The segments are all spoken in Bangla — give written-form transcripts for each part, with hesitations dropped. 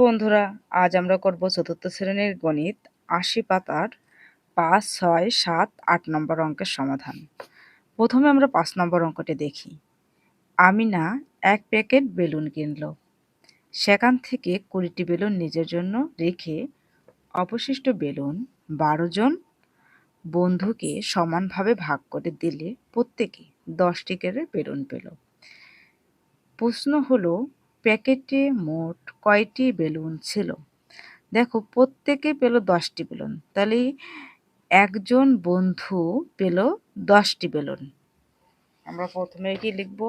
বন্ধুরা, আজ আমরা করব চতুর্থ শ্রেণীর গণিত ৮০ পাতার ৫, ৬, ৭, ৮ নম্বর অঙ্কের সমাধান। প্রথমে আমরা ৫ নম্বর অঙ্কটি দেখি। আমিনা ১ প্যাকেট বেলুন কিনল। সেখান থেকে ২০টি বেলুন নিজের জন্য রেখে অবশিষ্ট বেলুন ১২ জন বন্ধুকে সমানভাবে ভাগ করে দিলে প্রত্যেকে ১০টি করে বেলুন পেল। প্রশ্ন হলো, প্যাকেটে মোট কয়টি বেলুন ছিল? দেখো, প্রত্যেকে পেল 10টি বেলুন, তাহলে একজন বন্ধু পেল 10টি বেলুন। আমরা প্রথমে কি লিখব?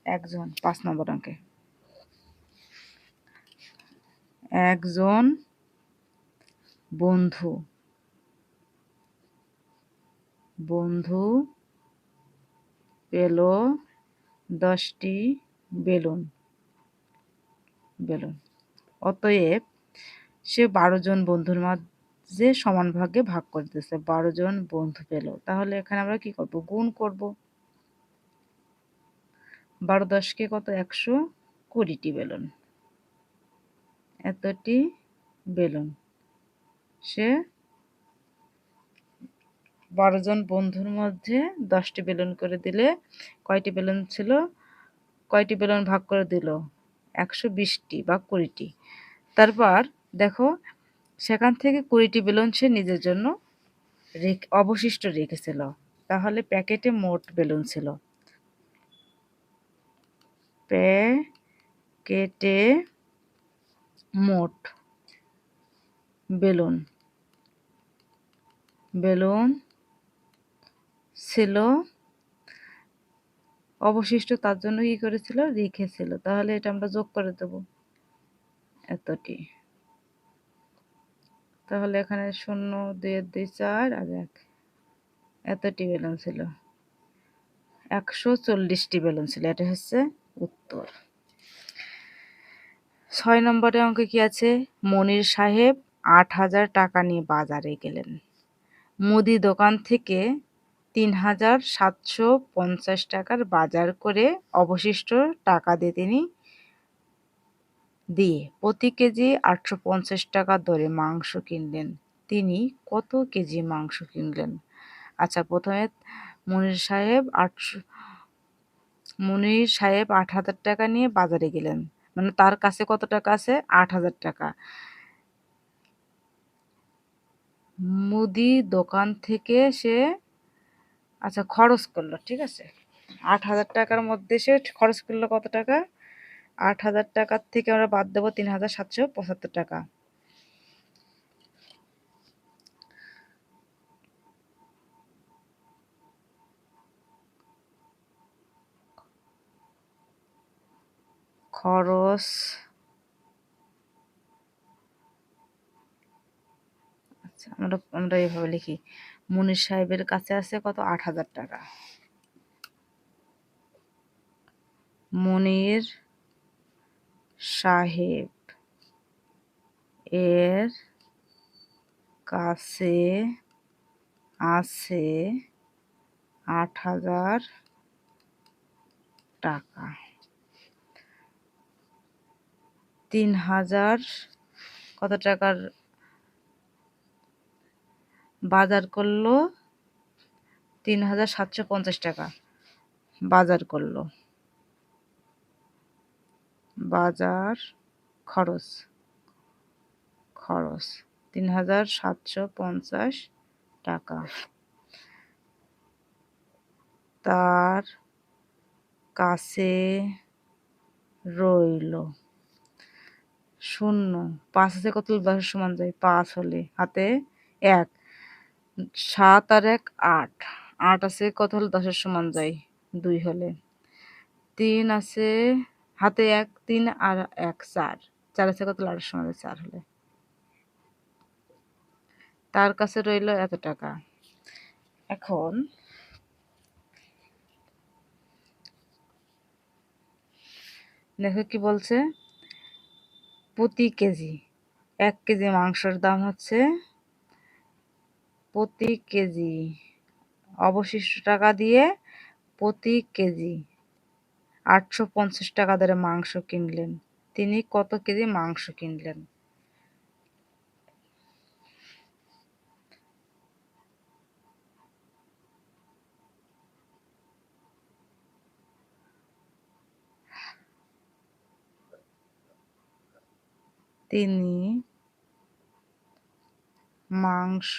একজন, ৫ নম্বর অঙ্কে একজন বন্ধু পেল 10টি বেলুন। অতএব সে ১২ জন বন্ধুর মাঝে সমান ভাগে ভাগ করে দিয়েছে। ১২ জন বন্ধু পেল, তাহলে এখানে আমরা কি করব? গুণ করব। ১২ 10 কত? ১২০টি বেলুন। এতটি বেলুন সে ১২ জন বন্ধুর মধ্যে 10টি বেলুন করে দিলে কয়টি বেলুন ছিল? কয়টি বেলুন ভাগ করে দিল? ১২০টি বা ২০টি। তারপর দেখো, সেখান থেকে ২০টি বেলুন সে নিজের জন্য অবশিষ্ট রেখেছিল। তাহলে প্যাকেটে মোট বেলুন ছিল, প্যাকেটে মোট বেলুন ছিল, অবশিষ্ট তার জন্য কি করেছিল? রেখেছিল। তাহলে এটা আমরা যোগ করে দেব, এতটি। তাহলে এখানে ০, ২ এর ২ ৪ আর ১, এতটি বেলুন ছিল। ১৪০টি বেলুন ছিল। এটা হচ্ছে উত্তর। ৬ নম্বরে অঙ্কে কি আছে? মনির সাহেব ৮,০০০ টাকা নিয়ে বাজারে গেলেন। মুদি দোকান থেকে ৩,৭৫০ টাকার বাজার করে অবশিষ্ট টাকা দিয়ে প্রতি কেজি ৮৫০ টাকা দরে মাংস কিনলেন। তিনি কত কেজি মাংস কিনলেন? আচ্ছা, প্রথমে মনির সাহেব ৮,০০০ টাকা নিয়ে বাজারে গেলেন, মানে তার কাছে কত টাকা আছে? ৮,০০০ টাকা। মুদি দোকান থেকে সে খরচ করলো, ঠিক আছে। ৮,০০০ টাকার মধ্যে সে খরচ করলো কত টাকা? ৮,০০০ টাকার থেকে আমরা বাদ দেবো ৩,৭৭৫ টাকা। খরচ আমরা এইভাবে লিখি, মুনির সাহেবের কাছে আছে কত? ৮,০০০ টাকা। মুনির সাহেব এর কাছে আছে ৮,০০০ টাকা। ৩,০০০ কত টাকার বাজার করলো? ৩,৭৫০ টাকা বাজার করলো। বাজার খরচ ৩,৭৫০ টাকা। তার কাছে রইল ০। ৫ আছে কত? ১০ সমান যায়। ৫ হলে হাতে ১, ৭ আর ১ ৮, ৮ আছে কত হলে ১০ সমান যায়? ২ হলে। ৩ আছে হাতে ১, ৩ আর ১ ৪, ৪ আছে কত? ৮ সমান যায় ৪ হলে। তার কাছে রইল এত টাকা। এখন দেখো কি বলছে? প্রতি কেজি ১ কেজি মাংসের দাম হচ্ছে, প্রতি কেজি অবশিষ্ট টাকা দিয়ে প্রতি কেজি ৮৫০ টাকা দরে মাংস কিনলেন। তিনি কত কেজি মাংস কিনলেন? তিনি মাংস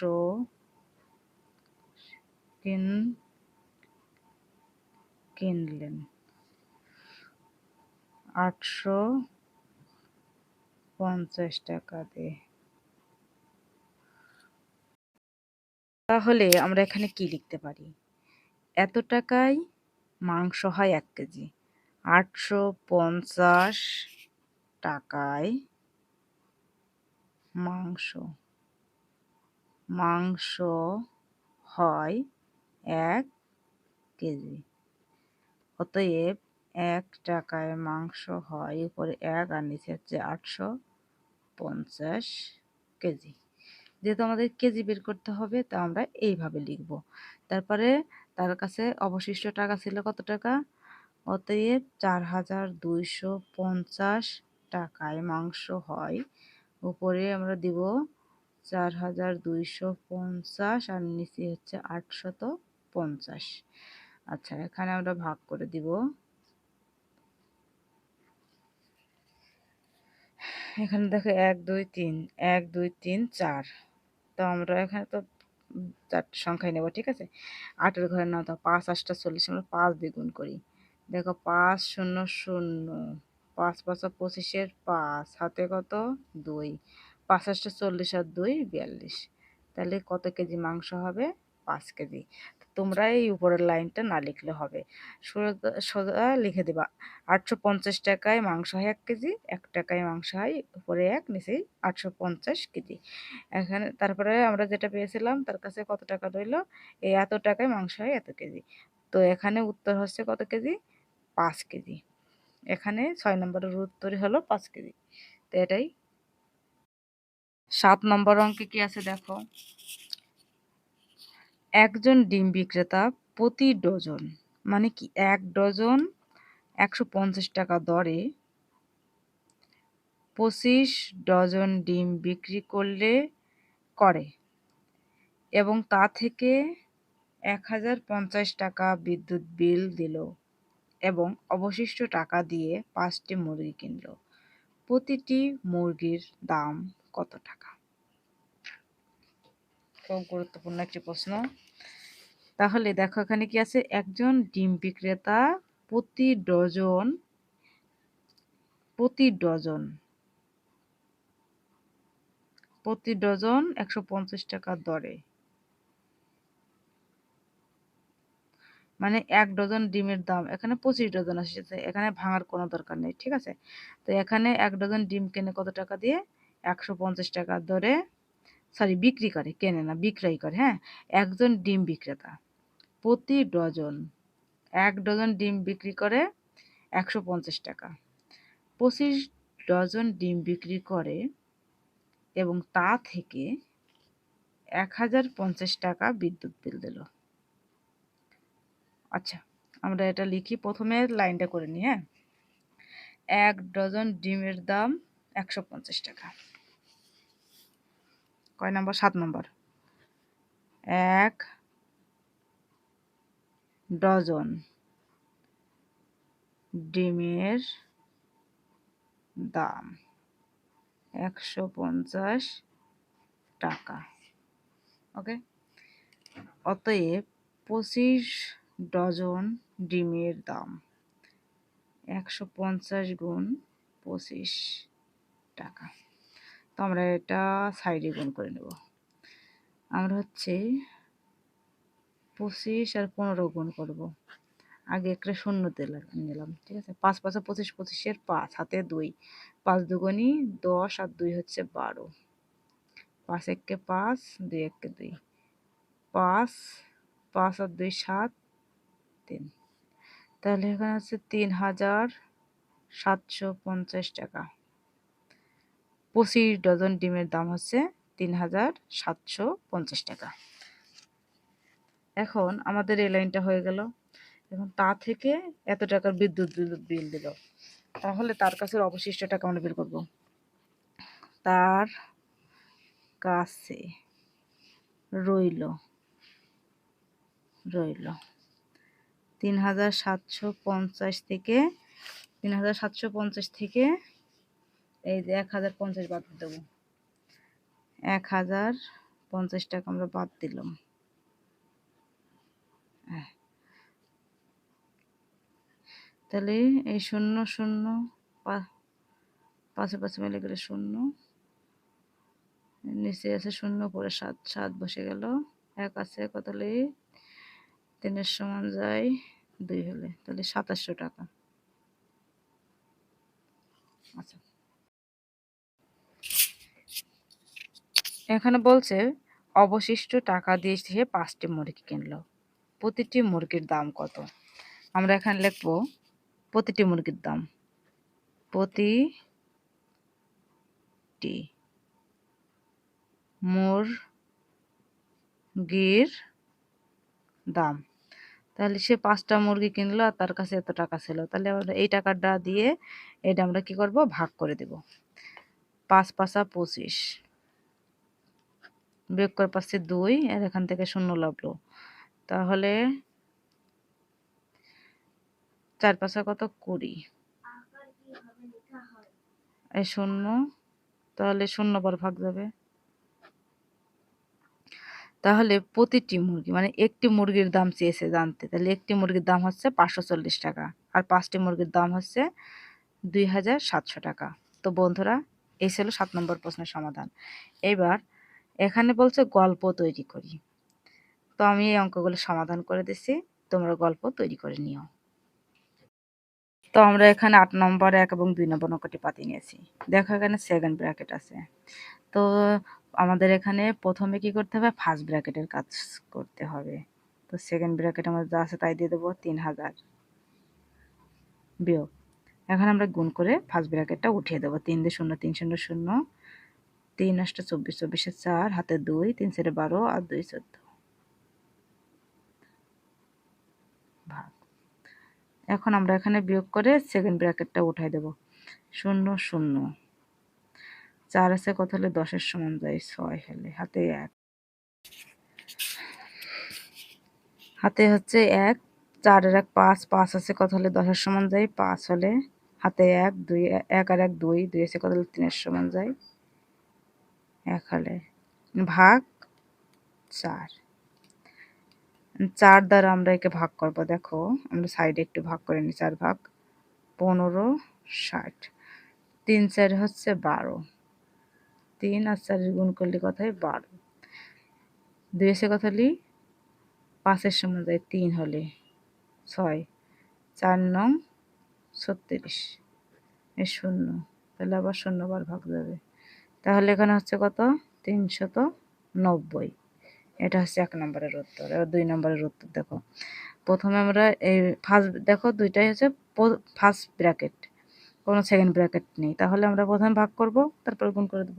কিনলেন 850 টাকা দিয়ে। তাহলে আমরা এখানে কি লিখতে পারি? এত টাকায় মাংস হয় 1 কেজি। 850 টাকায় মাংস মাংস হয় 1 কেজি। অতএব 1 টাকায় মাংস হয়, উপরে 1 আর নিচে হচ্ছে 850 কেজি। যেহেতু আমাদের কেজি বের করতে হবে, তা আমরা এইভাবে লিখব। তারপরে তার কাছে অবশিষ্ট টাকা ছিল কত টাকা? অতএব 4250 টাকায় মাংস হয়, উপরে আমরা দিব 4250 আর নিচে হচ্ছে 850। আচ্ছা, এখানে আমরা ভাগ করে দিব। এখানে দেখো 1 2 3 1 2 3 4। তো আমরা এখানে তো 4টে সংখ্যাই নেব, ঠিক আছে। 8 এর ঘরে নাও, তো 5 8 40, আমরা 5 দিয়ে গুণ করি। দেখো 5 0 0, 5 5 25 এর 5 হাতে কত 2, 5 8 40 আর 2 42। তাহলে কত কেজি মাংস হবে? 5 কেজি। তোমরা এই উপরের লাইনটা না লিখলে হবে, সোজা সোজা লিখে দেবা 850 টাকায় মাংস হয় 1 কেজি, 1 টাকায় মাংস হয়, উপরে 1 নিচে 850 কেজি। এখানে তারপরে আমরা যেটা পেয়েছিলাম তার কাছে কত টাকা রইল, এই এত টাকায় মাংস হয় এত কেজি। তো এখানে উত্তর হচ্ছে কত কেজি? 5 কেজি। এখানে 6 নম্বরের উত্তরই হলো 5 কেজি। তো এটাই। 7 নম্বর অঙ্কে কি আছে দেখো। একজন ডিম বিক্রেতা প্রতি ডজন, মানে কি 1 ডজন 150 টাকা দরে 25 ডজন ডিম বিক্রি করে এবং তা থেকে 1050 টাকা বিদ্যুৎ বিল দিল এবং অবশিষ্ট টাকা দিয়ে 5টি মুরগি কিনল। প্রতিটি মুরগির দাম কত টাকা? খুব গুরুত্বপূর্ণ একটি প্রশ্ন। তাহলে দেখো এখানে কি আছে, একজন ডিম বিক্রেতা প্রতি ডজন প্রতি ডজন প্রতি ডজন 150 টাকা দরে, মানে 1 ডজন ডিমের দাম এখানে 25 ডজন আসছে, এখানে ভাঙার কোনো দরকার নেই, ঠিক আছে। তো এখানে 1 ডজন ডিম কেনে কত টাকা দিয়ে? 150 টাকা দরে, সরি বিক্রি করে, কেনে না বিক্রয় করে, হ্যাঁ। একজন ডিম বিক্রেতা প্রতি ডজন 1 ডজন ডিম বিক্রি করে 150 টাকা, 25 ডজন ডিম বিক্রি করে এবং তা থেকে 1050 টাকা বিদ্যুৎ বিল দিল। আচ্ছা, আমরা এটা লিখি, প্রথমে লাইনটা করে নিই, হ্যাঁ। 1 ডজন ডিমের দাম 150 টাকা। কয় নম্বর? 7 নম্বর। 1 ডজন ডিমের দাম 150 টাকা। ওকে। অতএব 25 ডজন ডিমের দাম 150 গুণ 25 টাকা। তো আমরা এটা সাইডে গুণ করে নেব। আমরা হচ্ছে 25 আর 15 গুণ করব। আগে একটা শূন্য নিলাম, ঠিক আছে। 5 5 25, 25 5 হাতে 2, 5 দুগুণী 10 আর 2 হচ্ছে 12, 5 একে 5, 2 একে 2, 5 5 আর 2 7, 3। তাহলে এখানে হচ্ছে 3750 টাকা। 25 ডজন ডিমের দাম হচ্ছে 3750 টাকা। এখন আমাদের এই লাইনটা হয়ে গেল। এখন তা থেকে এত টাকার বিদ্যুৎ বিল দিল। তাহলে তার কাছে অবশিষ্ট টাকা আমরা বের করব। তার কাছে রইল ৩,৭৫০ থেকে ৩,৭৫০ থেকে এই যে ১,০৫০ বাদ দেবো। ১,০৫০ টাকা আমরা বাদ দিলাম। তাহলে এই ০০ পাশে পাশে মিলে গেলে ০, নিচে আছে ০, পরে ৭ বসে গেল, ১ আছে কত হলে ৩ সমান যায় ২ হলে, তাহলে ২৭০০ টাকা। আচ্ছা, এখানে বলছে অবশিষ্ট টাকা দিয়ে সে ৫টি মুরগি কিনলো, প্রতিটি মুরগির দাম কত? আমরা এখানে লিখব প্রতিটি মুরগির দাম, প্রতিটি মুরগির দাম। তাহলে সে ৫টা মুরগি কিনলো আর তার কাছে এত টাকা ছিল, তাহলে আমরা এই টাকাটা দিয়ে এটা আমরা কি করব, ভাগ করে দেব। ৫ ৫ ২৫, বিয়োগ করে পাচ্ছি ২, আর এখান থেকে ০ লাগলো, তাহলে ৪ ৫ কত ২০, এই ০, তাহলে ০ বার ভাগ যাবে। তাহলে প্রতিটি মুরগি মানে একটি মুরগির দাম চেয়েছে জানতে, তাহলে একটি মুরগির দাম হচ্ছে ৫৪০ টাকা আর ৫টি মুরগির দাম হচ্ছে ২,৭০০ টাকা। তো বন্ধুরা, এই ছিল ৭ নম্বর প্রশ্নের সমাধান। এবার এখানে বলছে গল্প তৈরি করি, তো আমি এই অঙ্কগুলো সমাধান করে দিচ্ছি, তোমরা গল্প তৈরি করে নিও। তো আমরা এখানে ৮ নম্বর ১ এবং ২ নম্বর অঙ্কটি পাতি নিয়েছি। দেখো এখানে সেকেন্ড ব্র্যাকেট আছে, তো আমাদের এখানে প্রথমে কি করতে হবে, ফার্স্ট ব্র্যাকেটের কাজ করতে হবে। তো সেকেন্ড ব্র্যাকেট আমাদের যা আছে তাই দিয়ে দেবো, ৩,০০০ বিয়োগ, এখন আমরা গুণ করে ফার্স্ট ব্র্যাকেটটা উঠিয়ে দেবো। ৩ দিয়ে ০, ৩ ০ ০, ৩ ৮ ২৪, ২৪ ৪, হাতে ২, ৩ ৪ ১২ আর ২ ১৪ ভাগ। এখন আমরা এখানে বিয়োগ করে সেকেন্ড ব্র্যাকেটটা উঠাই দেবো। ০ ০, ৪ আছে কত হলে ১০ সমান যায় ৬ হলে, হাতে ১, হাতে হচ্ছে ১, ৪ আর ১ ৫, ৫ আছে কত হলে ১০ সমান যায় ৫ হলে, হাতে ১, ২, ১ আর ১ ২, ২ আছে কত হলে ৩ সমান যায় ১ হলে, ভাগ ৪। ৪ দ্বারা আমরা একে ভাগ করব। দেখো আমরা সাইডে একটু ভাগ করে নিই, ৪ ভাগ ১৫ ৬০, ৩ ৪ হচ্ছে ১২, ৩ আর ৪ গুণ করলে কত হয় ১২, ২ আছে কত হলে ৫ সমান যায় ৩ হলে ৬, ৪ নং ৩৬, এই ০, তাহলে আবার ০ বার ভাগ যাবে, তাহলে এখানে হচ্ছে কত ৩৯০। এটা হচ্ছে ১ নম্বরের উত্তর। এবার ২ নম্বরের উত্তর দেখো, প্রথমে আমরা এই ফার্স্ট দেখো দুইটাই হচ্ছে ফার্স্ট ব্র্যাকেট, কোনো সেকেন্ড ব্র্যাকেট নেই, তাহলে আমরা প্রথমে ভাগ করব তারপর গুণ করে দেব।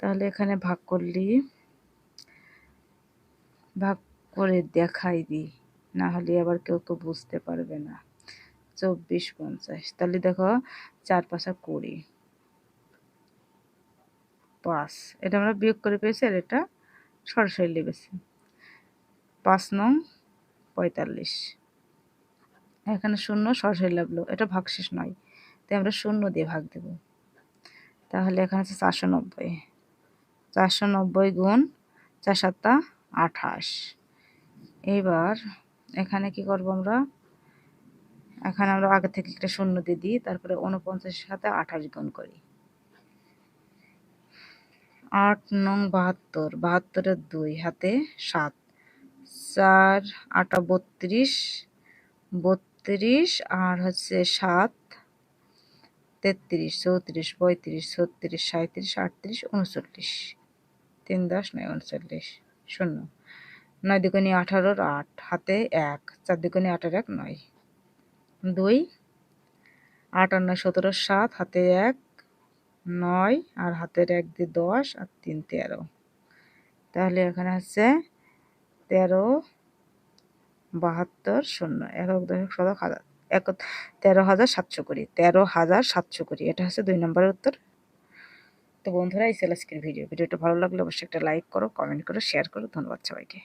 তাহলে এখানে ভাগ করলি, ভাগ করে দেখাই দিই, না হলে আবার কেউ বুঝতে পারবে না। ২৪ ৫০, তাহলে দেখো ৪ ৫ ২০, ৫ এটা আমরা বিয়োগ করে পেয়েছি আর এটা সরাসরি লেগেছে, ৫ নং ৪৫, এখানে ০ সরাসরি লাগলো, এটা ভাগশেষ নয়, তাই আমরা ০ দিয়ে ভাগ দেব। তাহলে এখানে হচ্ছে ৪৯০, ৪৯০ গুণ ৪ ৭ ২৮। এবার এখানে কি করব আমরা, এখানে আমরা আগে থেকে একটা ০ দিয়ে দিই, তারপরে ৪৯-এর সাথে ২৮ গুণ করি, ৮ নং ৭২, ৭২-এর ২, হাতে ৭, ৪ ৮ ৩২, ৩২ আর হচ্ছে ৭ ৩৩, ৩৪ ৩৫, ৩৬ ৩৭ ৩৮ ৩৯, ৩ ১০ ৯ ৩৯, ০, ৯ দুগুণে ১৮, ৮, হাতে ১, ৪ দুগুণে ৮ আর ১ ৯, ২, ৮ আর ৯ ১৭, ৭, হাতে ১ ৯ আর হাতের ১ দিয়ে ১০ আর ৩ ১৩, তাহলে এখানে হচ্ছে ১৩ ৭২ ০, একক দশক শতক হাজার, 13,720, 13,720, এটা হচ্ছে 2 নম্বরের উত্তর। তো বন্ধুরা, এই ছিল আজকের ভিডিওটা ভালো লাগলে অবশ্যই একটা লাইক করো, কমেন্ট করো, শেয়ার করো। ধন্যবাদ সবাইকে।